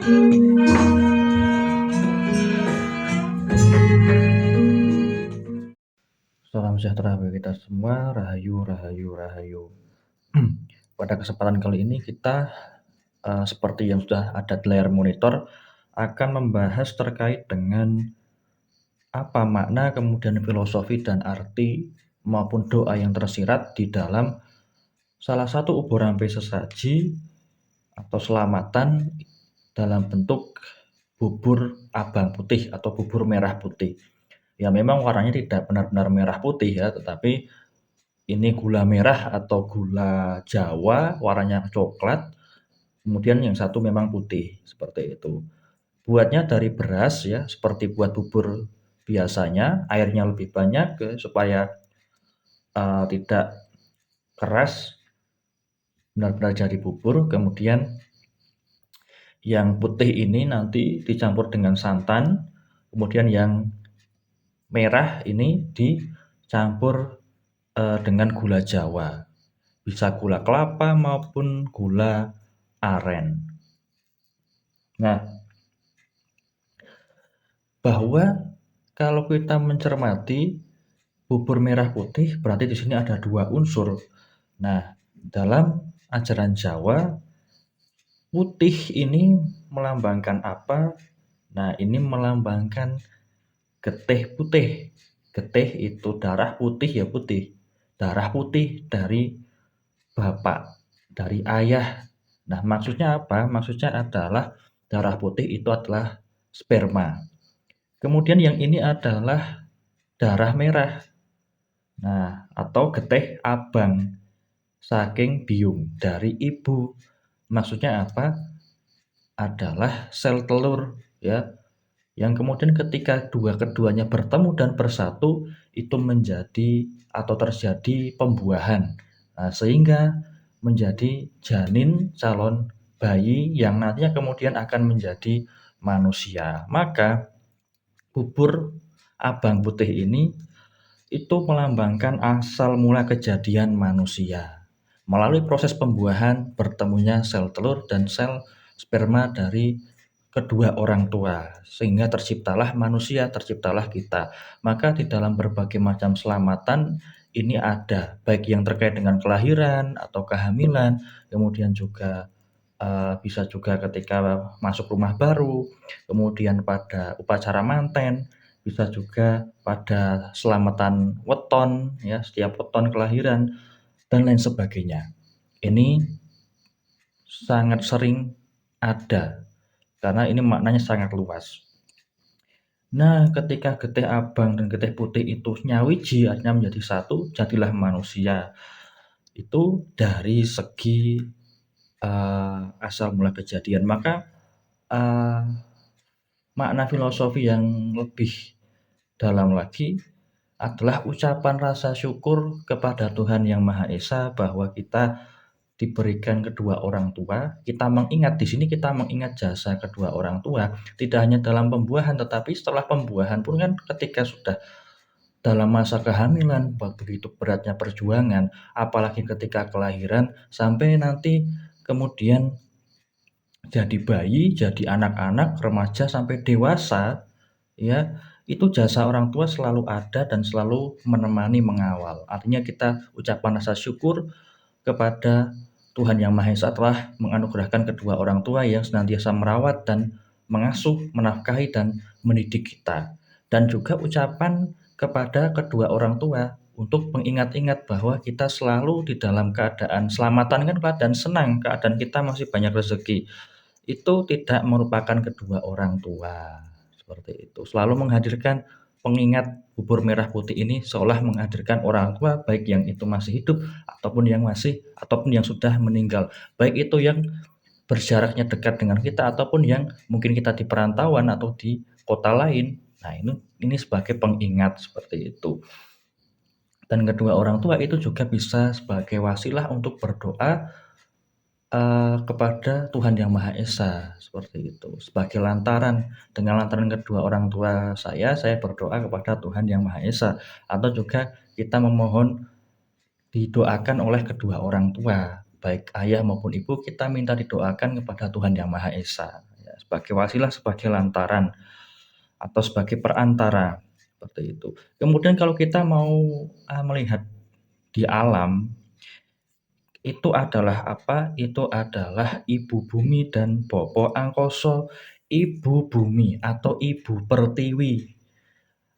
Salam sejahtera bagi kita semua, rahayu, rahayu, rahayu. Pada kesempatan kali ini kita seperti yang sudah ada di layar monitor akan membahas terkait dengan apa makna, kemudian filosofi dan arti maupun doa yang tersirat di dalam salah satu ubur rampe sesaji atau selamatan dalam bentuk bubur abang putih atau bubur merah putih. Ya memang warnanya tidak benar-benar merah putih ya, tetapi ini gula merah atau gula Jawa, warnanya coklat, kemudian yang satu memang putih, seperti itu. Buatnya dari beras ya, seperti buat bubur biasanya, airnya lebih banyak supaya tidak keras, benar-benar jadi bubur. Kemudian yang putih ini nanti dicampur dengan santan, kemudian yang merah ini dicampur dengan gula Jawa. Bisa gula kelapa maupun gula aren. Nah, bahwa kalau kita mencermati bubur merah putih berarti di sini ada dua unsur. Nah, dalam ajaran Jawa, putih ini melambangkan apa? Nah, ini melambangkan getih putih. Getih itu darah, putih ya putih. Darah putih dari bapak, dari ayah. Nah, maksudnya apa? Maksudnya adalah darah putih itu adalah sperma. Kemudian yang ini adalah darah merah. Nah, atau getih abang saking biung dari ibu. Maksudnya apa? Adalah sel telur ya. Yang kemudian ketika keduanya bertemu dan bersatu itu menjadi atau terjadi pembuahan. Nah, sehingga menjadi janin calon bayi yang nantinya kemudian akan menjadi manusia. Maka bubur abang putih ini itu melambangkan asal mula kejadian manusia. Melalui proses pembuahan bertemunya sel telur dan sel sperma dari kedua orang tua, sehingga terciptalah manusia, terciptalah kita. Maka di dalam berbagai macam selamatan ini ada, baik yang terkait dengan kelahiran atau kehamilan, kemudian juga bisa juga ketika masuk rumah baru, kemudian pada upacara manten, bisa juga pada selamatan weton, ya setiap weton kelahiran dan lain sebagainya. Ini sangat sering ada karena ini maknanya sangat luas. Nah, ketika getih abang dan getih putih itu nyawiji, artinya menjadi satu, jadilah manusia. Itu dari segi asal mula kejadian. Maka makna filosofi yang lebih dalam lagi adalah ucapan rasa syukur kepada Tuhan Yang Maha Esa bahwa kita diberikan kedua orang tua. Kita mengingat di sini, kita mengingat jasa kedua orang tua tidak hanya dalam pembuahan, tetapi setelah pembuahan pun kan ketika sudah dalam masa kehamilan begitu beratnya perjuangan, apalagi ketika kelahiran sampai nanti kemudian jadi bayi, jadi anak-anak, remaja sampai dewasa, ya itu jasa orang tua selalu ada dan selalu menemani, mengawal. Artinya kita ucapan rasa syukur kepada Tuhan Yang Maha Esa telah menganugerahkan kedua orang tua yang senantiasa merawat dan mengasuh, menafkahi dan mendidik kita. Dan juga ucapan kepada kedua orang tua untuk mengingat-ingat bahwa kita selalu di dalam keadaan selamatan, kan keadaan senang, keadaan kita masih banyak rezeki. Itu tidak merupakan kedua orang tua. Seperti itu. Selalu menghadirkan pengingat bubur merah putih ini seolah menghadirkan orang tua baik yang itu masih hidup ataupun yang sudah meninggal. Baik itu yang berjaraknya dekat dengan kita ataupun yang mungkin kita di perantauan atau di kota lain. Nah, ini sebagai pengingat seperti itu. Dan kedua orang tua itu juga bisa sebagai wasilah untuk berdoa kepada Tuhan Yang Maha Esa, seperti itu. Sebagai dengan lantaran kedua orang tua saya berdoa kepada Tuhan Yang Maha Esa. Atau juga kita memohon didoakan oleh kedua orang tua, baik ayah maupun ibu, kita minta didoakan kepada Tuhan Yang Maha Esa. Ya. sebagai wasilah, sebagai lantaran, atau sebagai perantara, seperti itu. Kemudian kalau kita mau, melihat di alam, itu adalah apa, itu adalah ibu bumi dan Bapa Angkasa, ibu bumi atau ibu pertiwi.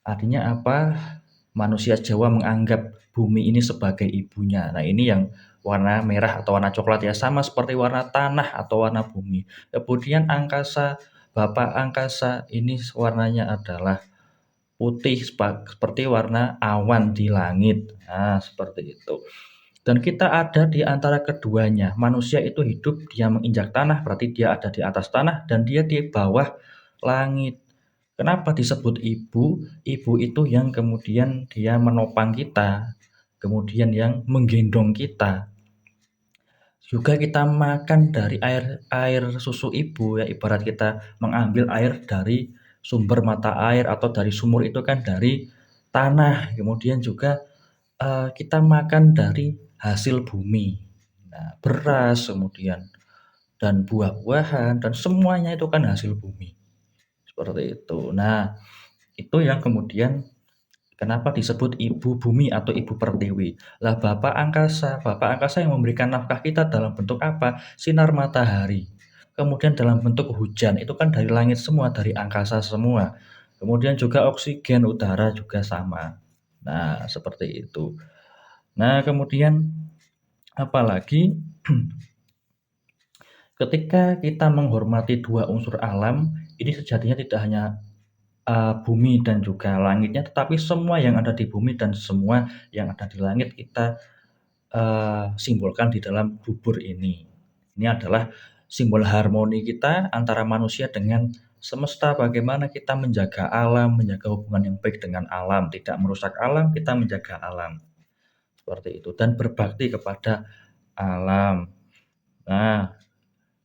Artinya apa, manusia Jawa menganggap bumi ini sebagai ibunya. Nah, ini yang warna merah atau warna coklat ya, sama seperti warna tanah atau warna bumi. Kemudian angkasa, Bapak Angkasa ini warnanya adalah putih seperti warna awan di langit. Nah, seperti itu. Dan kita ada di antara keduanya. Manusia itu hidup, dia menginjak tanah, berarti dia ada di atas tanah dan dia di bawah langit. Kenapa disebut ibu? Ibu itu yang kemudian dia menopang kita, kemudian yang menggendong kita. Juga kita makan dari air susu ibu ya, ibarat kita mengambil air dari sumber mata air atau dari sumur itu kan dari tanah. Kemudian juga kita makan dari hasil bumi. Nah, beras kemudian dan buah-buahan dan semuanya itu kan hasil bumi. Seperti itu. Nah, itu yang kemudian kenapa disebut ibu bumi atau ibu pertiwi. Lah Bapak angkasa yang memberikan nafkah kita dalam bentuk apa? Sinar matahari. Kemudian dalam bentuk hujan, itu kan dari langit semua, dari angkasa semua. Kemudian juga oksigen udara juga sama. Nah, seperti itu. Nah, kemudian apalagi ketika kita menghormati dua unsur alam, ini sejatinya tidak hanya bumi dan juga langitnya, tetapi semua yang ada di bumi dan semua yang ada di langit kita simbolkan di dalam bubur ini. Ini adalah simbol harmoni kita antara manusia dengan semesta, bagaimana kita menjaga alam, menjaga hubungan yang baik dengan alam, tidak merusak alam, kita menjaga alam. Seperti itu dan berbakti kepada alam. Nah,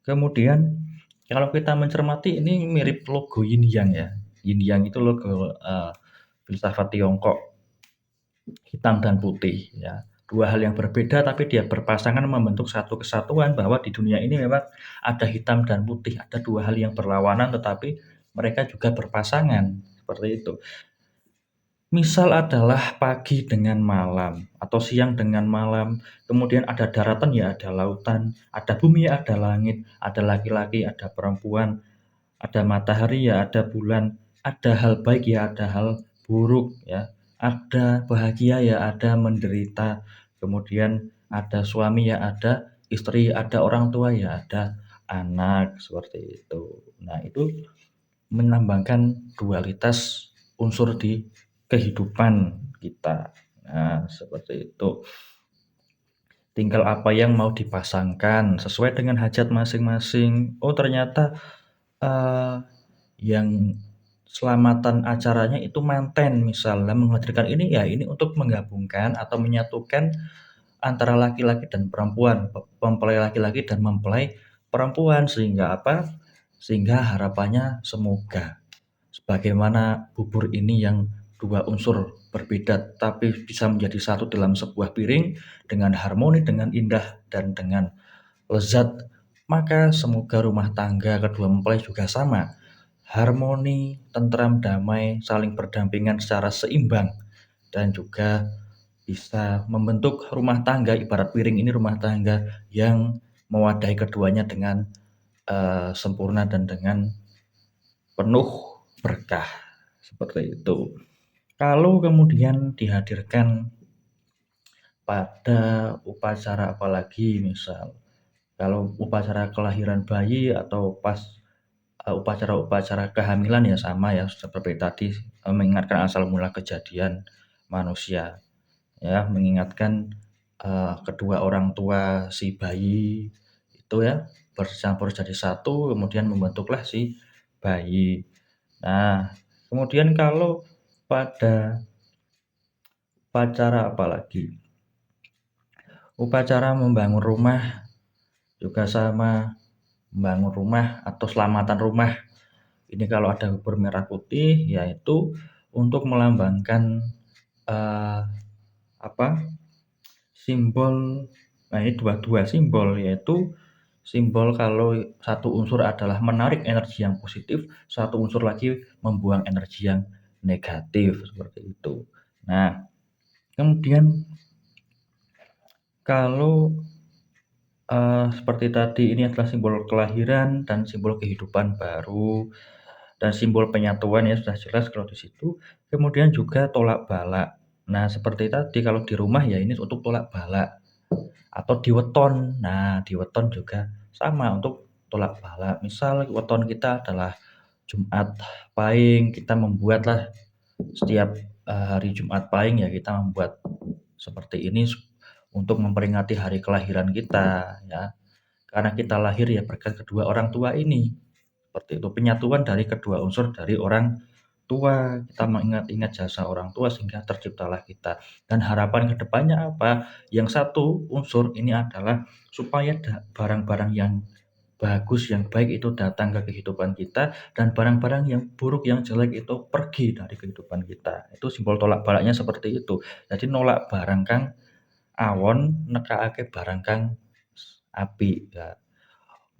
kemudian kalau kita mencermati ini mirip logo Yin Yang ya. Yin Yang itu logo filsafat Tiongkok, hitam dan putih ya. Dua hal yang berbeda tapi dia berpasangan membentuk satu kesatuan, bahwa di dunia ini memang ada hitam dan putih, ada dua hal yang berlawanan tetapi mereka juga berpasangan, seperti itu. Misal adalah pagi dengan malam atau siang dengan malam, kemudian ada daratan ya ada lautan, ada bumi ya ada langit, ada laki-laki, ada perempuan, ada matahari ya ada bulan, ada hal baik ya ada hal buruk ya, ada bahagia ya ada menderita, kemudian ada suami ya ada istri, ada orang tua ya ada anak, seperti itu. Nah, itu melambangkan dualitas unsur di kehidupan kita. Nah, seperti itu. Tinggal apa yang mau dipasangkan sesuai dengan hajat masing-masing. Oh, ternyata yang selamatan acaranya itu manten misalnya menghadirkan ini ya ini untuk menggabungkan atau menyatukan antara laki-laki dan perempuan, mempelai laki-laki dan mempelai perempuan, sehingga apa? Sehingga harapannya semoga sebagaimana bubur ini yang dua unsur berbeda tapi bisa menjadi satu dalam sebuah piring dengan harmoni, dengan indah dan dengan lezat, maka semoga rumah tangga kedua mempelai juga sama, harmoni, tentram, damai, saling berdampingan secara seimbang dan juga bisa membentuk rumah tangga, ibarat piring ini rumah tangga yang mewadahi keduanya dengan sempurna dan dengan penuh berkah, seperti itu. Kalau kemudian dihadirkan pada upacara apalagi, misal kalau upacara kelahiran bayi atau pas upacara-upacara kehamilan ya sama ya seperti tadi, mengingatkan asal mula kejadian manusia ya, mengingatkan kedua orang tua si bayi itu ya bercampur jadi satu, kemudian membentuklah si bayi. Nah, kemudian kalau pada upacara apalagi, upacara membangun rumah juga sama, membangun rumah atau selamatan rumah. Ini kalau ada bubur merah putih yaitu untuk melambangkan apa? Simbol, nah ini dua simbol yaitu simbol kalau satu unsur adalah menarik energi yang positif, satu unsur lagi membuang energi yang negatif, seperti itu. Nah, kemudian kalau seperti tadi ini adalah simbol kelahiran dan simbol kehidupan baru dan simbol penyatuan ya sudah jelas kalau di situ. Kemudian juga tolak balak. Nah, seperti tadi kalau di rumah ya ini untuk tolak balak atau di weton. Nah, di weton juga sama untuk tolak balak. Misal weton kita adalah Jumat Pahing, kita membuatlah setiap hari Jumat Pahing ya kita membuat seperti ini untuk memperingati hari kelahiran kita ya. Karena kita lahir ya berkat kedua orang tua ini. Seperti itu penyatuan dari kedua unsur dari orang tua. Kita mengingat-ingat jasa orang tua sehingga terciptalah kita. Dan harapan kedepannya apa? Yang satu unsur ini adalah supaya barang-barang yang bagus, yang baik itu datang ke kehidupan kita dan barang-barang yang buruk, yang jelek itu pergi dari kehidupan kita. Itu simbol tolak balaknya seperti itu. Jadi nolak barang kang awon, nekake barang kang api. Ya.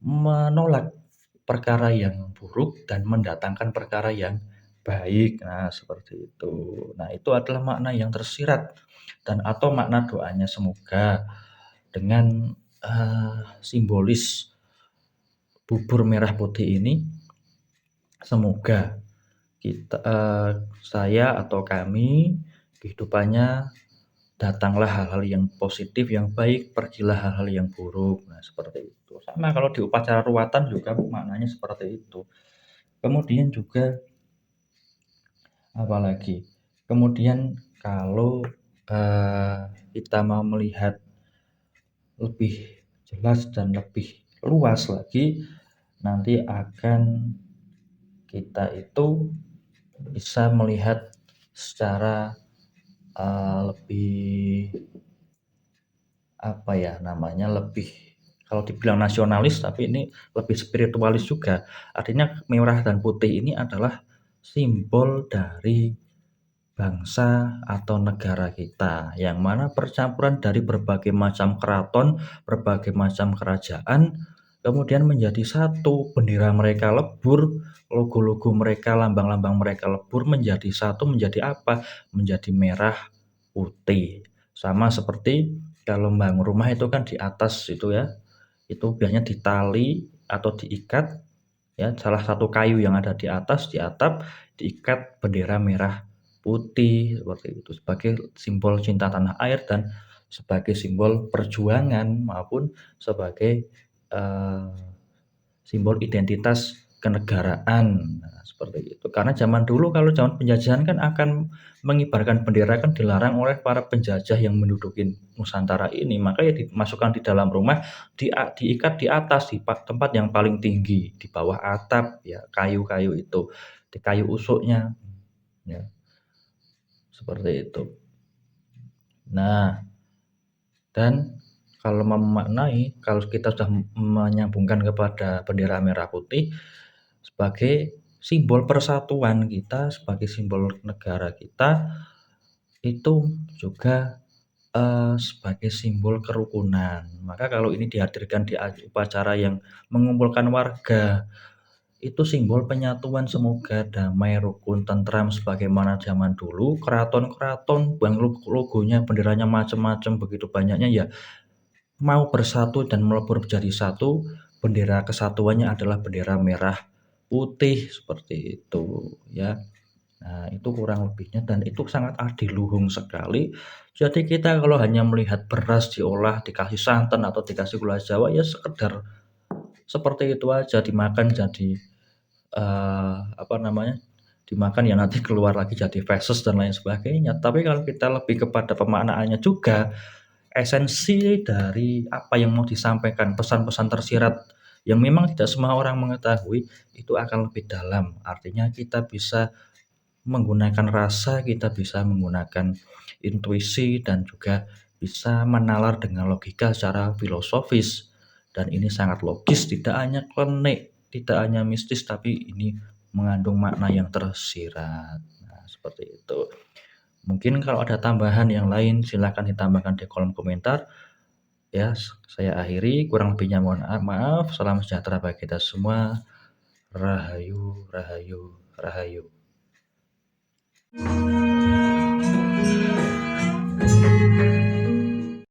Menolak perkara yang buruk dan mendatangkan perkara yang baik. Nah, seperti itu. Nah, itu adalah makna yang tersirat dan atau makna doanya semoga dengan simbolis bubur merah putih ini semoga saya atau kami kehidupannya datanglah hal-hal yang positif, yang baik, pergilah hal-hal yang buruk. Nah, seperti itu. Sama kalau di upacara ruatan juga maknanya seperti itu. Kemudian juga apalagi? Kemudian kalau kita mau melihat lebih jelas dan lebih luas lagi, nanti akan kita itu bisa melihat secara lebih apa ya namanya lebih kalau dibilang nasionalis tapi ini lebih spiritualis juga. Artinya merah dan putih ini adalah simbol dari bangsa atau negara kita yang mana percampuran dari berbagai macam keraton, berbagai macam kerajaan kemudian menjadi satu, bendera mereka lebur, logo-logo mereka, lambang-lambang mereka lebur menjadi satu menjadi apa? Menjadi merah putih. Sama seperti kalau bangun rumah itu kan di atas itu ya, itu biasanya ditali atau diikat ya salah satu kayu yang ada di atas di atap diikat bendera merah putih seperti itu sebagai simbol cinta tanah air dan sebagai simbol perjuangan maupun sebagai eh, simbol identitas kenegaraan. Nah, seperti itu. Karena zaman dulu kalau zaman penjajahan kan akan mengibarkan bendera kan dilarang oleh para penjajah yang menduduki Nusantara ini. Maka ya dimasukkan di dalam rumah, diikat di atas di tempat yang paling tinggi, di bawah atap ya, kayu-kayu itu, di kayu usuknya ya, seperti itu. Nah, dan kalau memaknai, kalau kita sudah menyambungkan kepada bendera merah putih sebagai simbol persatuan kita, sebagai simbol negara kita, itu juga sebagai simbol kerukunan. Maka kalau ini dihadirkan di upacara yang mengumpulkan warga, itu simbol penyatuan semoga damai, rukun, tentram sebagaimana zaman dulu keraton-keraton yang logonya, benderanya macam-macam begitu banyaknya ya mau bersatu dan melebur menjadi satu, bendera kesatuannya adalah bendera merah putih seperti itu ya. Nah, itu kurang lebihnya dan itu sangat adiluhung sekali. Jadi kita kalau hanya melihat beras diolah, dikasih santan atau dikasih gula Jawa ya sekedar seperti itu aja dimakan jadi apa namanya? Dimakan ya nanti keluar lagi jadi feses dan lain sebagainya. Tapi kalau kita lebih kepada pemaknaannya juga esensi dari apa yang mau disampaikan, pesan-pesan tersirat yang memang tidak semua orang mengetahui itu akan lebih dalam. Artinya kita bisa menggunakan rasa, kita bisa menggunakan intuisi dan juga bisa menalar dengan logika secara filosofis. Dan ini sangat logis, tidak hanya klenik, tidak hanya mistis, tapi ini mengandung makna yang tersirat. Nah, seperti itu. Mungkin kalau ada tambahan yang lain silahkan ditambahkan di kolom komentar. Ya, saya akhiri, kurang lebihnya mohon maaf. Salam sejahtera bagi kita semua. Rahayu, rahayu, rahayu.